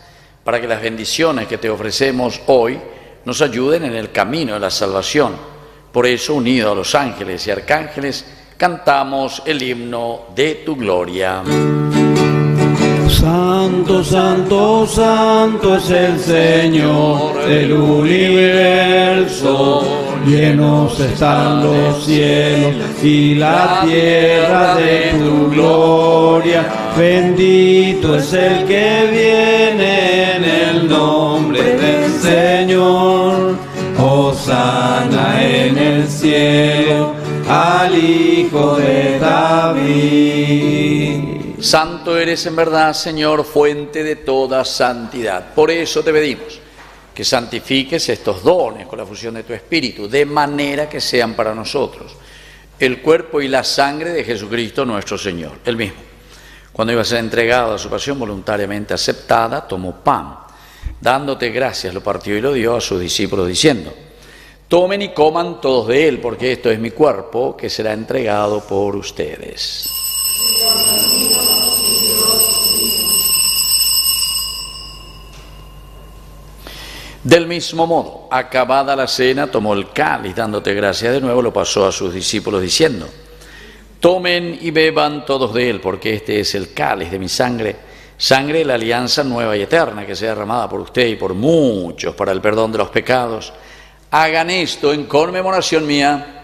para que las bendiciones que te ofrecemos hoy nos ayuden en el camino de la salvación. Por eso, unidos a los ángeles y arcángeles, cantamos el himno de tu gloria. Santo, santo, santo es el Señor del universo. Llenos están los cielos y la tierra de tu gloria. Bendito es el que viene en el nombre del Señor. Hosana en el cielo al Hijo de David. Santo eres en verdad, Señor, fuente de toda santidad. Por eso te pedimos que santifiques estos dones con la fusión de tu Espíritu, de manera que sean para nosotros el cuerpo y la sangre de Jesucristo nuestro Señor. Él mismo, cuando iba a ser entregado a su pasión voluntariamente aceptada, tomó pan. Dándote gracias, lo partió y lo dio a sus discípulos, diciendo: tomen y coman todos de él, porque esto es mi cuerpo, que será entregado por ustedes. Del mismo modo, acabada la cena, tomó el cáliz, dándote gracias de nuevo, lo pasó a sus discípulos, diciendo: tomen y beban todos de él, porque este es el cáliz de mi sangre, sangre de la alianza nueva y eterna, que sea derramada por usted y por muchos para el perdón de los pecados. Hagan esto en conmemoración mía.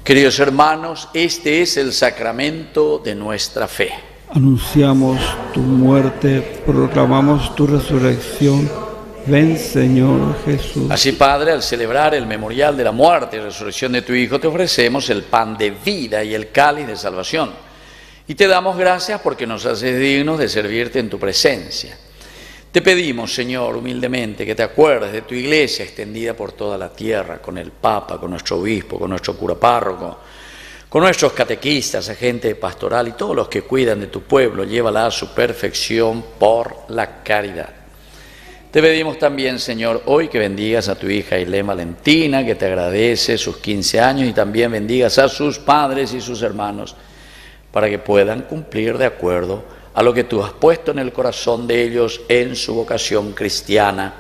Queridos hermanos, este es el sacramento de nuestra fe. Anunciamos tu muerte, proclamamos tu resurrección. Ven, Señor Jesús. Así, Padre, al celebrar el memorial de la muerte y resurrección de tu Hijo, te ofrecemos el pan de vida y el cáliz de salvación. Y te damos gracias porque nos haces dignos de servirte en tu presencia. Te pedimos, Señor, humildemente, que te acuerdes de tu iglesia extendida por toda la tierra, con el Papa, con nuestro obispo, con nuestro cura párroco, con nuestros catequistas, agente pastoral y todos los que cuidan de tu pueblo. Llévala a su perfección por la caridad. Te pedimos también, Señor, hoy que bendigas a tu hija Ailén Valentina, que te agradece sus 15 años, y también bendigas a sus padres y sus hermanos, para que puedan cumplir de acuerdo a lo que tú has puesto en el corazón de ellos en su vocación cristiana.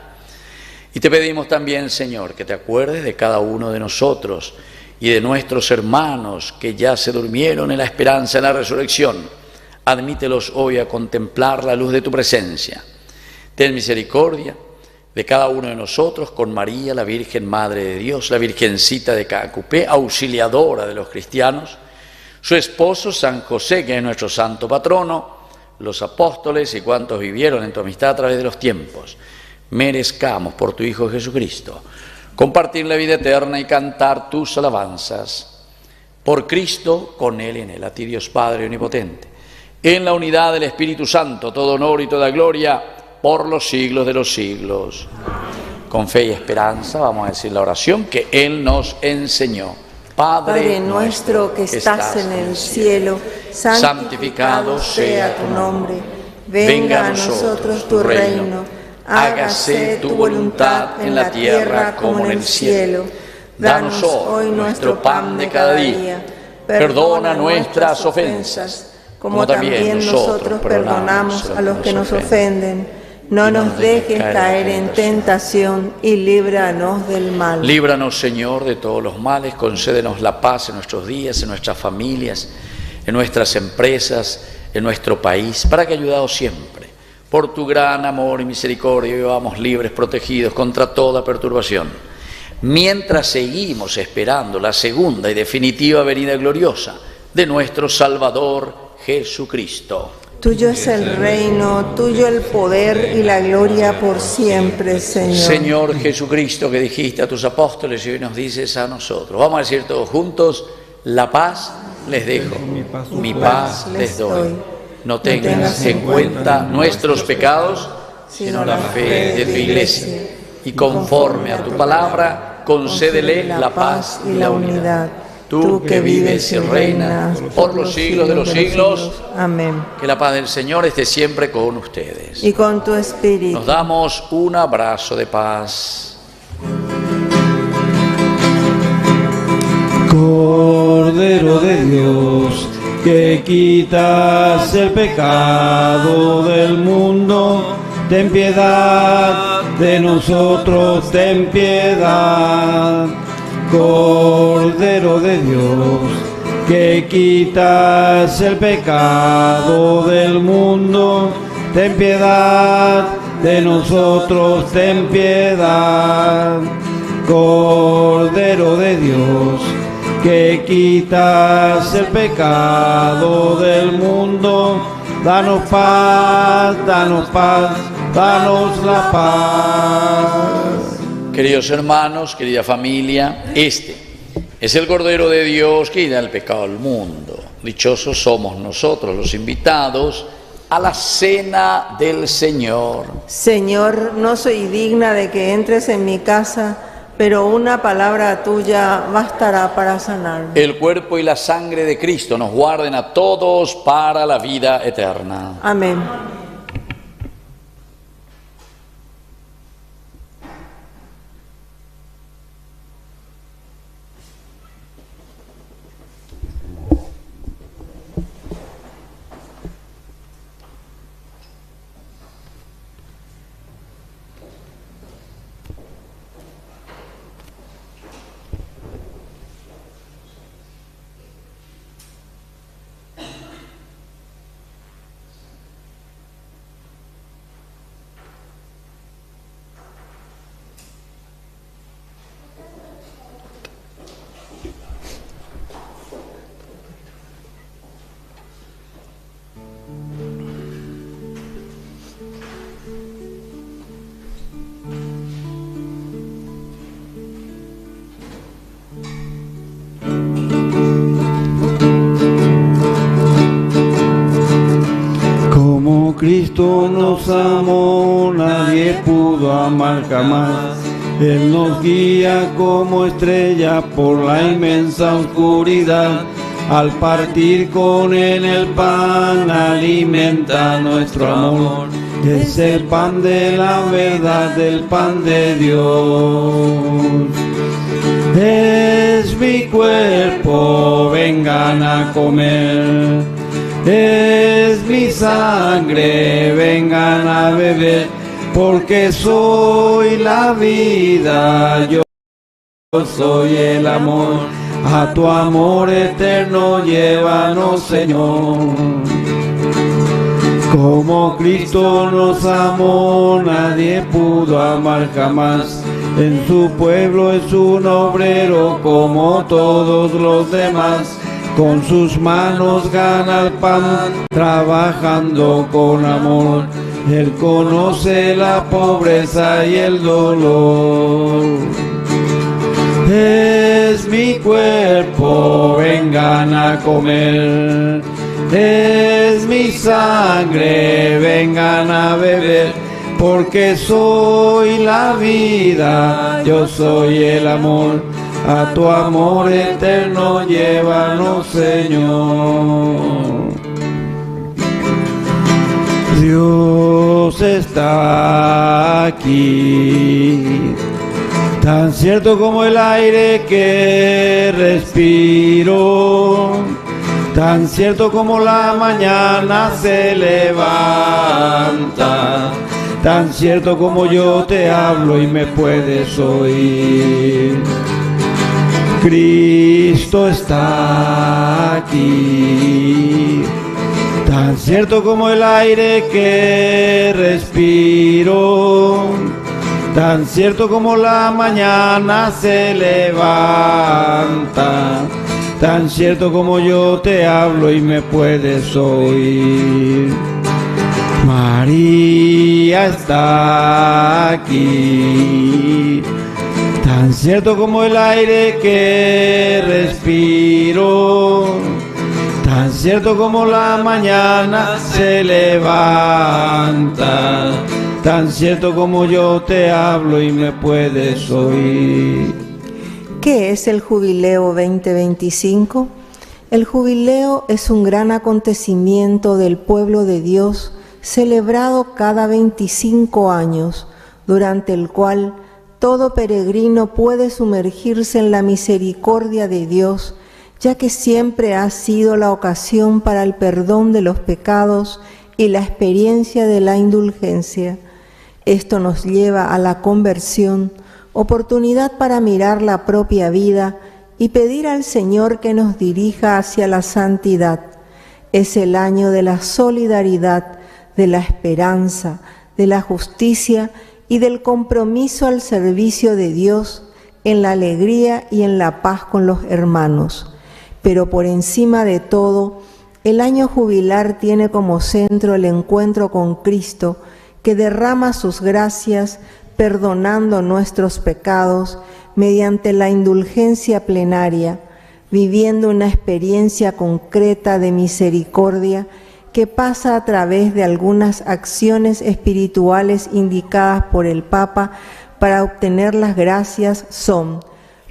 Y te pedimos también, Señor, que te acuerdes de cada uno de nosotros y de nuestros hermanos que ya se durmieron en la esperanza de la resurrección. Admítelos hoy a contemplar la luz de tu presencia. Ten misericordia de cada uno de nosotros con María, la Virgen Madre de Dios, la Virgencita de Cacupé, auxiliadora de los cristianos, su esposo San José, que es nuestro santo patrono, los apóstoles y cuantos vivieron en tu amistad a través de los tiempos. Merezcamos por tu Hijo Jesucristo compartir la vida eterna y cantar tus alabanzas. Por Cristo, con Él y en Él, a ti Dios Padre omnipotente, en la unidad del Espíritu Santo, todo honor y toda gloria por los siglos de los siglos. Con fe y esperanza vamos a decir la oración que Él nos enseñó. Padre nuestro que estás en el cielo, santificado sea tu nombre. Venga a nosotros tu reino. Hágase tu voluntad en la tierra como en el cielo. Danos hoy nuestro pan de cada día. Perdona nuestras ofensas, como también nosotros perdonamos a los que nos ofenden. No nos dejes caer en tentación y líbranos del mal. Líbranos, Señor, de todos los males. Concédenos la paz en nuestros días, en nuestras familias, en nuestras empresas, en nuestro país, para que, ayudados siempre por tu gran amor y misericordia, vivamos libres, protegidos contra toda perturbación, mientras seguimos esperando la segunda y definitiva venida gloriosa de nuestro Salvador Jesucristo. Tuyo es el reino, tuyo el poder y la gloria por siempre, Señor. Señor Jesucristo, que dijiste a tus apóstoles y hoy nos dices a nosotros. Vamos a decir todos juntos: la paz les dejo, mi paz les doy. No tengas en cuenta nuestros pecados, sino la fe de tu iglesia. Y conforme a tu palabra, concédele la paz y la unidad. Tú que vives y reinas por los siglos de los siglos. Amén. Que la paz del Señor esté siempre con ustedes. Y con tu espíritu. Nos damos un abrazo de paz. Cordero de Dios, que quitas el pecado del mundo, ten piedad de nosotros, ten piedad. Cordero de Dios, que quitas el pecado del mundo, ten piedad de nosotros, ten piedad. Cordero de Dios, que quitas el pecado del mundo, danos paz, danos paz, danos la paz. Queridos hermanos, querida familia, este es el Cordero de Dios que quita el pecado del mundo. Dichosos somos nosotros los invitados a la cena del Señor. Señor, no soy digna de que entres en mi casa, pero una palabra tuya bastará para sanar. El cuerpo y la sangre de Cristo nos guarden a todos para la vida eterna. Amén. Cristo nos amó, nadie pudo amar jamás. Él nos guía como estrella por la inmensa oscuridad. Al partir con Él el pan, alimenta nuestro amor. Es el pan de la verdad, el pan de Dios. Es mi cuerpo, vengan a comer. Es mi sangre, vengan a beber, porque soy la vida, yo soy el amor. A tu amor eterno llévanos, Señor. Como Cristo nos amó, nadie pudo amar jamás. En su pueblo es un obrero como todos los demás. Con sus manos gana el pan, trabajando con amor. Él conoce la pobreza y el dolor. Es mi cuerpo, vengan a comer. Es mi sangre, vengan a beber. Porque soy la vida, yo soy el amor. A tu amor eterno llévanos, Señor. Dios está aquí, tan cierto como el aire que respiro, tan cierto como la mañana se levanta, tan cierto como yo te hablo y me puedes oír. Cristo está aquí, tan cierto como el aire que respiro, tan cierto como la mañana se levanta, tan cierto como yo te hablo y me puedes oír. María está aquí, tan cierto como el aire que respiro, tan cierto como la mañana se levanta, tan cierto como yo te hablo y me puedes oír. ¿Qué es el Jubileo 2025? El Jubileo es un gran acontecimiento del pueblo de Dios celebrado cada 25 años, durante el cual todo peregrino puede sumergirse en la misericordia de Dios, ya que siempre ha sido la ocasión para el perdón de los pecados y la experiencia de la indulgencia. Esto nos lleva a la conversión, oportunidad para mirar la propia vida y pedir al Señor que nos dirija hacia la santidad. Es el año de la solidaridad, de la esperanza, de la justicia y del compromiso al servicio de Dios en la alegría y en la paz con los hermanos. Pero por encima de todo, el año jubilar tiene como centro el encuentro con Cristo, que derrama sus gracias perdonando nuestros pecados mediante la indulgencia plenaria, viviendo una experiencia concreta de misericordia que pasa a través de algunas acciones espirituales indicadas por el Papa para obtener las gracias son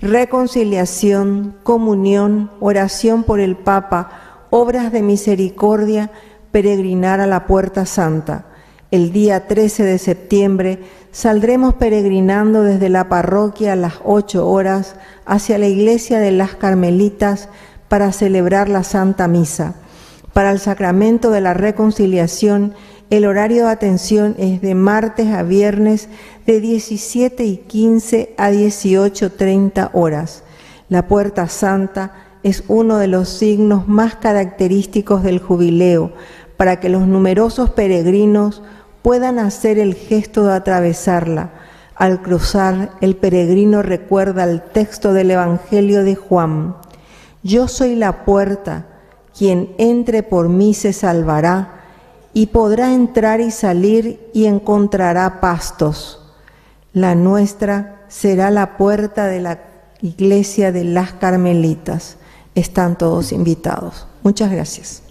reconciliación, comunión, oración por el Papa, obras de misericordia, peregrinar a la Puerta Santa. El día 13 de septiembre saldremos peregrinando desde la parroquia a las 8 horas hacia la iglesia de las Carmelitas para celebrar la Santa Misa. Para el sacramento de la reconciliación, el horario de atención es de martes a viernes de 17:15 a 18:30 horas. La Puerta Santa es uno de los signos más característicos del jubileo, para que los numerosos peregrinos puedan hacer el gesto de atravesarla. Al cruzar, el peregrino recuerda el texto del Evangelio de Juan: Yo soy la puerta, quien entre por mí se salvará, y podrá entrar y salir y encontrará pastos. La nuestra será la puerta de la iglesia de las Carmelitas. Están todos invitados. Muchas gracias.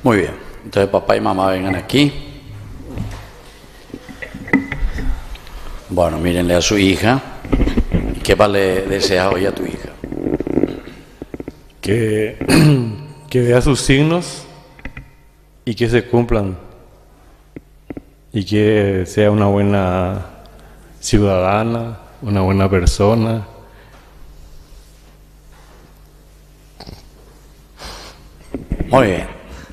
Muy bien, entonces papá y mamá vengan aquí. Bueno, mírenle a su hija. ¿Qué más le deseas hoy a tu hija? Que vea sus signos y que se cumplan, y que sea una buena ciudadana, una buena persona. Muy bien,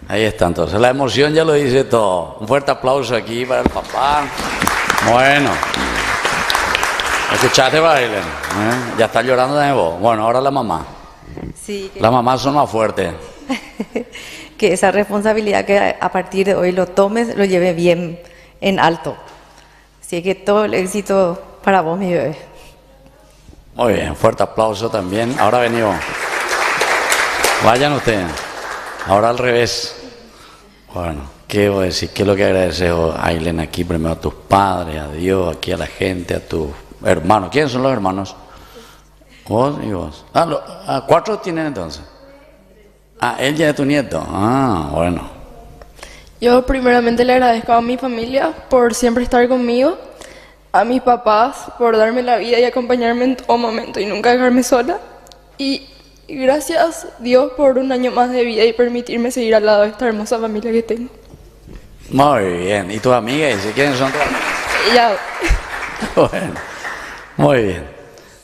ahí está entonces. La emoción ya lo dice todo. Un fuerte aplauso aquí para el papá. Bueno, ¿escuchaste, Bailen? Ya está llorando de nuevo. Bueno, ahora la mamá. Sí, Las mamás son más fuertes. que esa responsabilidad que a partir de hoy lo tomes, lo lleve bien en alto. Así que todo el éxito para vos, mi bebé. Muy bien, fuerte aplauso también. Ahora venimos. Vayan ustedes. Ahora al revés. Bueno, ¿qué voy a decir? ¿Qué es lo que agradeces, Ailen, aquí? Primero a tus padres, a Dios, aquí a la gente, a tus hermanos. ¿Quiénes son los hermanos? Vos y vos. 4 tienen entonces. Él ya es tu nieto. Bueno. Yo primeramente le agradezco a mi familia por siempre estar conmigo, a mis papás por darme la vida y acompañarme en todo momento y nunca dejarme sola. Y gracias Dios por un año más de vida y permitirme seguir al lado de esta hermosa familia que tengo. Muy bien. ¿Y tus amigas? ¿Quiénes son tus amigas? Ya. Bueno, muy bien.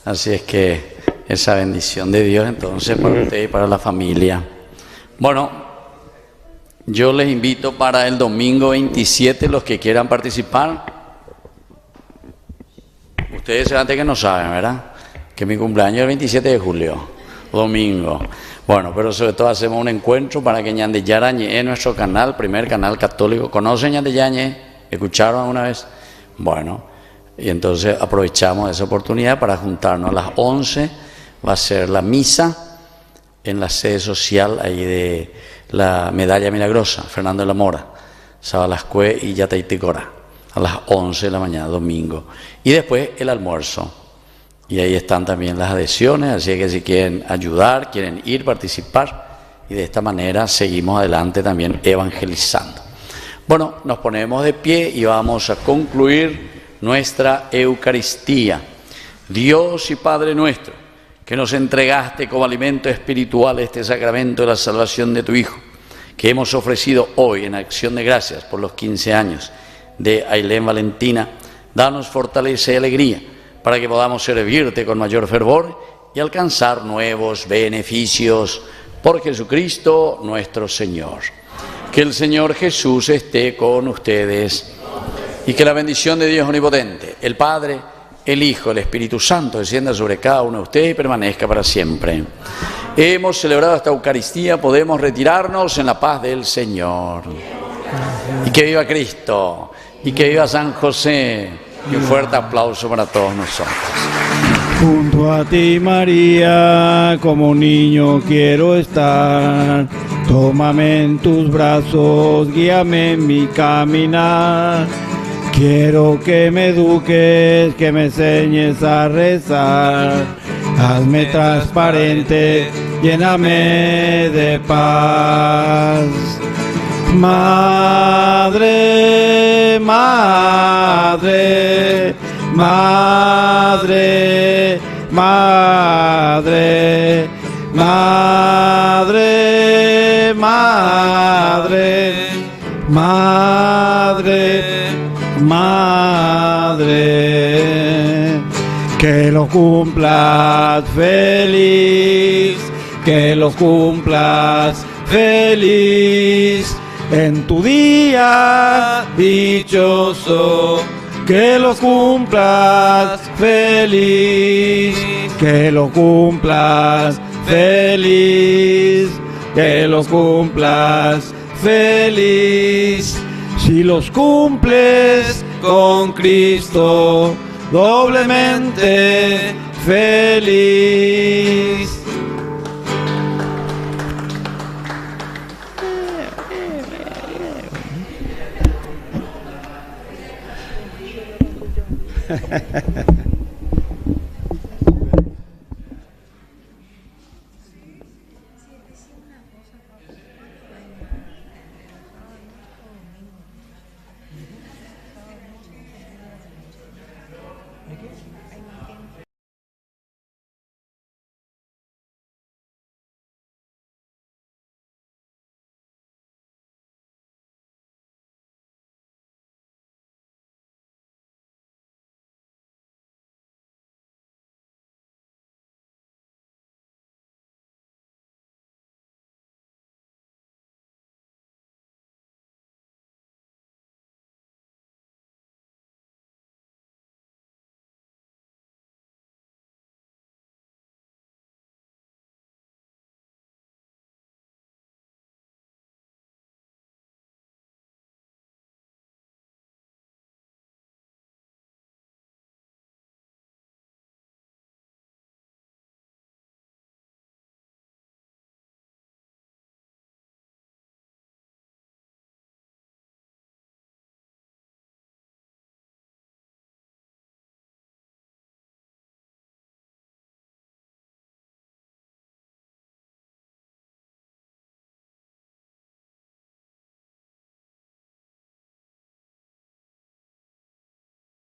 Así es que esa bendición de Dios entonces para usted y para la familia. Bueno, yo les invito para el domingo 27 los que quieran participar. Ustedes antes que no saben, ¿verdad? Que mi cumpleaños es el 27 de julio, domingo. Bueno, pero sobre todo hacemos un encuentro para que Ñande Yarañe en nuestro canal, primer canal católico. ¿Conocen Ñande Yarañe? ¿Escucharon alguna vez? Bueno, y entonces aprovechamos esa oportunidad para juntarnos a las 11. Va a ser la misa en la sede social ahí de la Medalla Milagrosa, Fernando de la Mora, Sabalascue y Yataiticora, a las 11 de la mañana, domingo. Y después el almuerzo. Y ahí están también las adhesiones, así que si quieren ayudar, quieren ir, participar, y de esta manera seguimos adelante también evangelizando. Bueno, nos ponemos de pie y vamos a concluir nuestra Eucaristía. Dios y Padre nuestro, que nos entregaste como alimento espiritual este sacramento de la salvación de tu Hijo, que hemos ofrecido hoy en acción de gracias por los 15 años de Ailén Valentina, danos fortaleza y alegría para que podamos servirte con mayor fervor y alcanzar nuevos beneficios por Jesucristo nuestro Señor. Que el Señor Jesús esté con ustedes y que la bendición de Dios Omnipotente, el Padre, el Hijo, el Espíritu Santo descienda sobre cada uno de ustedes y permanezca para siempre. Hemos celebrado esta Eucaristía, podemos retirarnos en la paz del Señor. Y que viva Cristo, y que viva San José. Y un fuerte aplauso para todos nosotros. Junto a ti, María, como un niño quiero estar. Tómame en tus brazos, guíame en mi caminar. Quiero que me eduques, que me enseñes a rezar. hazme transparente, lléname de paz. Madre, madre, madre, madre, madre, madre, madre, madre, que lo cumplas feliz, que lo cumplas feliz en tu día dichoso, que lo cumplas feliz, que lo cumplas feliz, que lo cumplas feliz. Si los cumples con Cristo, doblemente feliz.